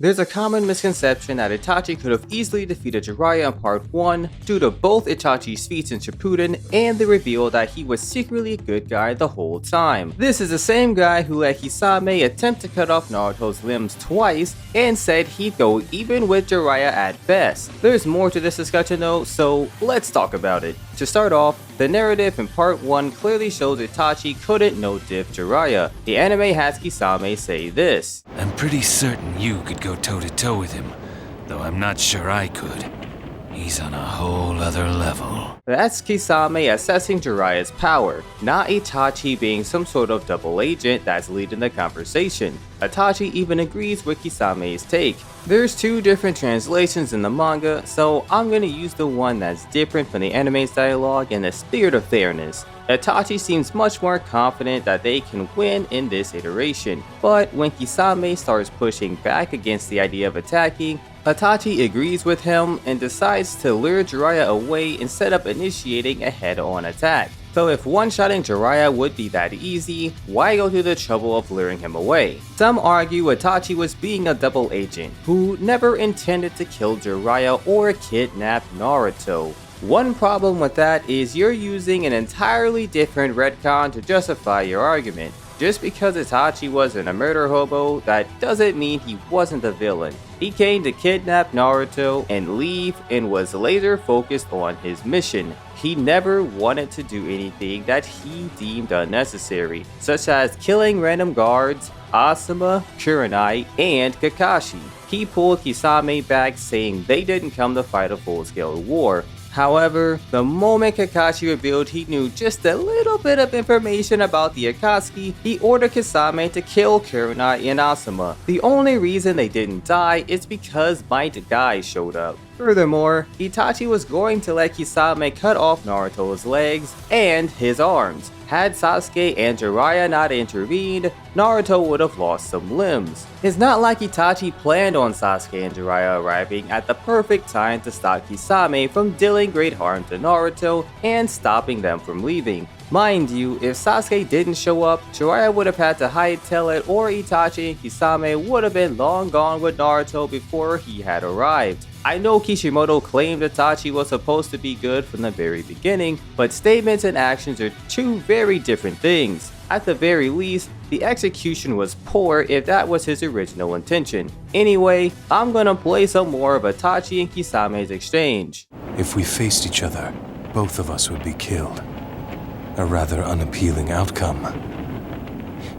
There's a common misconception that Itachi could have easily defeated Jiraiya in part 1 due to both Itachi's feats in Shippuden and the reveal that he was secretly a good guy the whole time. This is the same guy who let Kisame attempt to cut off Naruto's limbs twice and said he'd go even with Jiraiya at best. There's more to this discussion though, so let's talk about it. To start off, the narrative in part 1 clearly shows Itachi couldn't no-diff Jiraiya. The anime has Kisame say this: "I'm pretty certain you could go toe-to-toe with him, though I'm not sure I could. He's on a whole other level." That's Kisame assessing Jiraiya's power, not Itachi being some sort of double agent that's leading the conversation. Itachi even agrees with Kisame's take. There's two different translations in the manga, so I'm gonna use the one that's different from the anime's dialogue in the spirit of fairness. Itachi seems much more confident that they can win in this iteration, but when Kisame starts pushing back against the idea of attacking, Itachi agrees with him and decides to lure Jiraiya away instead of initiating a head-on attack. So if one-shotting Jiraiya would be that easy, why go through the trouble of luring him away? Some argue Itachi was being a double agent who never intended to kill Jiraiya or kidnap Naruto. One problem with that is you're using an entirely different retcon to justify your argument. Just because Itachi wasn't a murder hobo, that doesn't mean he wasn't the villain. He came to kidnap Naruto and leave and was laser focused on his mission. He never wanted to do anything that he deemed unnecessary, such as killing random guards, Asuma, Kurenai, and Kakashi. He pulled Kisame back saying they didn't come to fight a full-scale war. However, the moment Kakashi revealed he knew just a little bit of information about the Akatsuki, he ordered Kisame to kill Kurenai and Asuma. The only reason they didn't die is because Might Guy showed up. Furthermore, Itachi was going to let Kisame cut off Naruto's legs and his arms. Had Sasuke and Jiraiya not intervened, Naruto would have lost some limbs. It's not like Itachi planned on Sasuke and Jiraiya arriving at the perfect time to stop Kisame from dealing great harm to Naruto and stopping them from leaving. Mind you, if Sasuke didn't show up, Jiraiya would have had to hightail it, or Itachi and Kisame would have been long gone with Naruto before he had arrived. I know Kishimoto claimed Itachi was supposed to be good from the very beginning, but statements and actions are two very different things. At the very least, the execution was poor if that was his original intention. Anyway, I'm gonna play some more of Itachi and Kisame's exchange. "If we faced each other, both of us would be killed. A rather unappealing outcome.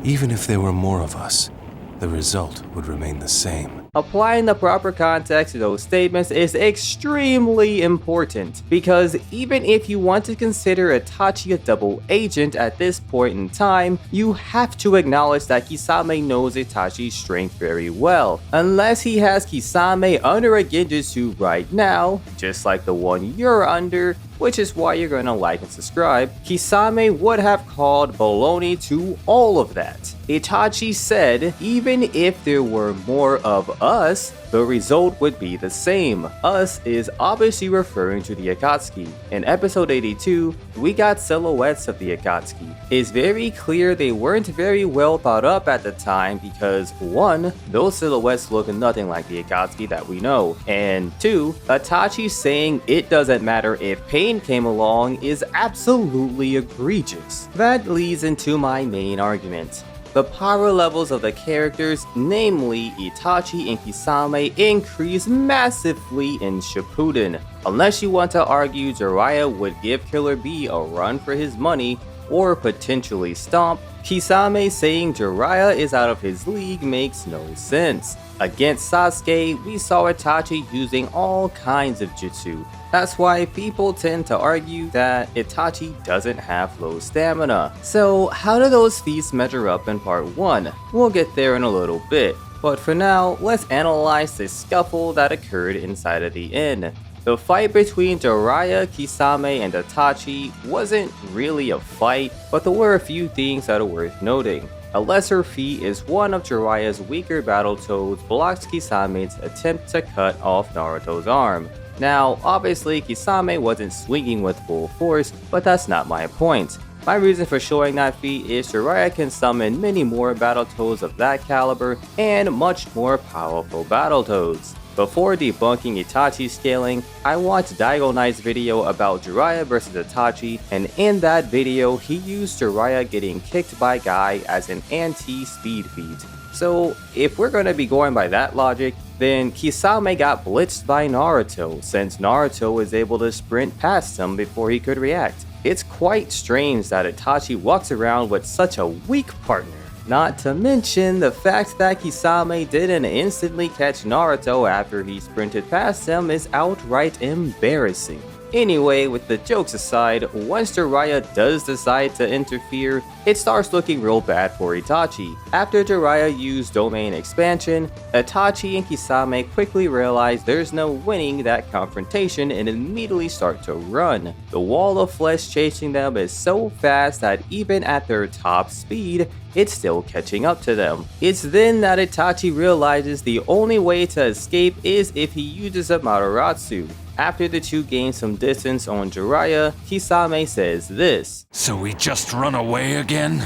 Even if there were more of us, the result would remain the same." Applying the proper context to those statements is extremely important, because even if you want to consider Itachi a double agent at this point in time, you have to acknowledge that Kisame knows Itachi's strength very well. Unless he has Kisame under a Genjutsu right now, just like the one you're under, which is why you're gonna like and subscribe, Kisame would have called baloney to all of that. Itachi said even if there were more of us, the result would be the same. Us is obviously referring to the Akatsuki. In episode 82, we got silhouettes of the Akatsuki. It's very clear they weren't very well thought up at the time because 1. Those silhouettes look nothing like the Akatsuki that we know, and 2. Itachi saying it doesn't matter if Pain came along is absolutely egregious. That leads into my main argument. The power levels of the characters, namely Itachi and Kisame, increase massively in Shippuden. Unless you want to argue Jiraiya would give Killer B a run for his money, or potentially stomp, Kisame saying Jiraiya is out of his league makes no sense. Against Sasuke, we saw Itachi using all kinds of jutsu. That's why people tend to argue that Itachi doesn't have low stamina. So how do those feats measure up in part 1? We'll get there in a little bit. But for now, let's analyze the scuffle that occurred inside of the inn. The fight between Jiraiya, Kisame, and Itachi wasn't really a fight, but there were a few things that are worth noting. A lesser feat is one of Jiraiya's weaker Battletoads blocks Kisame's attempt to cut off Naruto's arm. Now, obviously Kisame wasn't swinging with full force, but that's not my point. My reason for showing that feat is Jiraiya can summon many more Battletoads of that caliber and much more powerful Battletoads. Before debunking Itachi's scaling, I watched Daigo Knight's video about Jiraiya vs Itachi, and in that video he used Jiraiya getting kicked by Guy as an anti-speed feat. So if we're gonna be going by that logic, then Kisame got blitzed by Naruto, since Naruto was able to sprint past him before he could react. It's quite strange that Itachi walks around with such a weak partner. Not to mention the fact that Kisame didn't instantly catch Naruto after he sprinted past him is outright embarrassing. Anyway, with the jokes aside, once Jiraiya does decide to interfere, it starts looking real bad for Itachi. After Jiraiya used domain expansion, Itachi and Kisame quickly realize there's no winning that confrontation and immediately start to run. The wall of flesh chasing them is so fast that even at their top speed, it's still catching up to them. It's then that Itachi realizes the only way to escape is if he uses a Mataratsu. After the two gain some distance on Jiraiya, Kisame says this: "So we just run away again?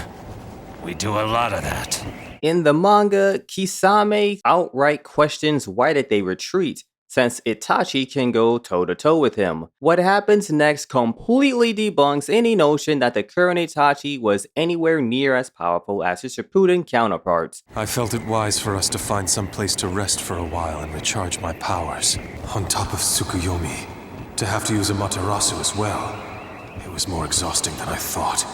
We do a lot of that." In the manga, Kisame outright questions why did they retreat, since Itachi can go toe-to-toe with him. What happens next completely debunks any notion that the current Itachi was anywhere near as powerful as his Shippuden counterparts. I felt it wise for us to find some place to rest for a while and recharge my powers. On top of Tsukuyomi, to have to use a Matarasu as well. It was more exhausting than I thought.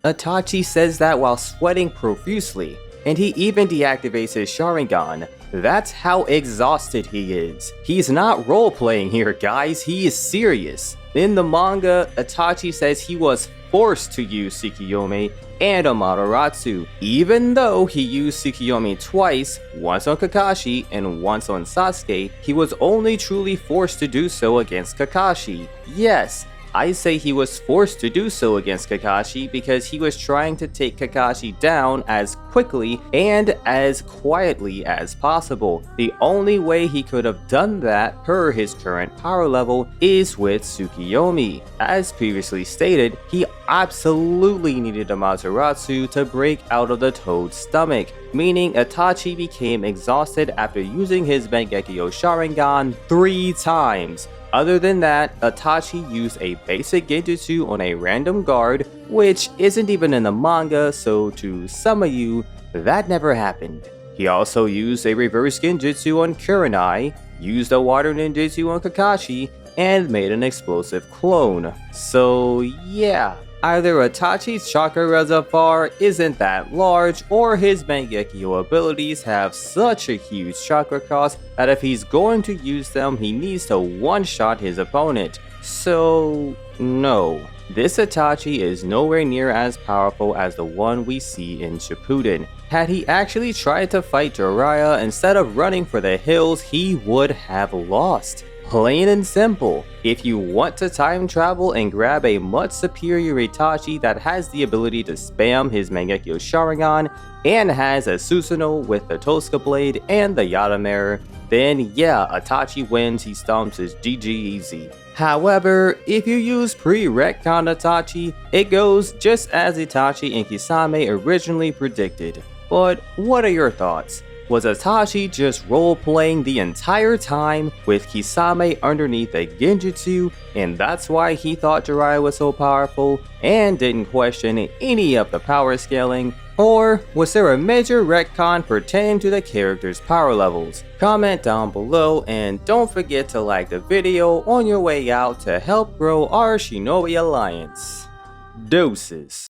Itachi says that while sweating profusely, and he even deactivates his Sharingan. That's how exhausted he is. He's not role-playing here, guys, he is serious. In the manga, Itachi says he was forced to use Tsukuyomi and Amaterasu, even though he used Tsukuyomi twice, once on Kakashi and once on Sasuke. He was only truly forced to do so against Kakashi. Yes, I say he was forced to do so against Kakashi because he was trying to take Kakashi down as quickly and as quietly as possible. The only way he could have done that per his current power level is with Tsukuyomi. As previously stated, he absolutely needed Amaterasu to break out of the Toad's stomach, meaning Itachi became exhausted after using his Mangekyō Sharingan 3 times. Other than that, Itachi used a basic genjutsu on a random guard, which isn't even in the manga, so to some of you, that never happened. He also used a reverse genjutsu on Kurenai, used a water ninjutsu on Kakashi, and made an explosive clone. So yeah, either Itachi's chakra reservoir isn't that large, or his Mangekyō abilities have such a huge chakra cost that if he's going to use them, he needs to one-shot his opponent. So no, this Itachi is nowhere near as powerful as the one we see in Shippuden. Had he actually tried to fight Jiraiya instead of running for the hills, he would have lost. Plain and simple. If you want to time travel and grab a much superior Itachi that has the ability to spam his Mangekyō Sharingan and has a Susanoo with the Tosca Blade and the Yata Mirror, then yeah, Itachi wins, he stomps his GG easy. However, if you use pre-retconned Itachi, it goes just as Itachi and Kisame originally predicted. But what are your thoughts? Was Itachi just role-playing the entire time with Kisame underneath a genjutsu, and that's why he thought Jiraiya was so powerful and didn't question any of the power scaling? Or was there a major retcon pertaining to the character's power levels? Comment down below, and don't forget to like the video on your way out to help grow our Shinobi Alliance. Deuces.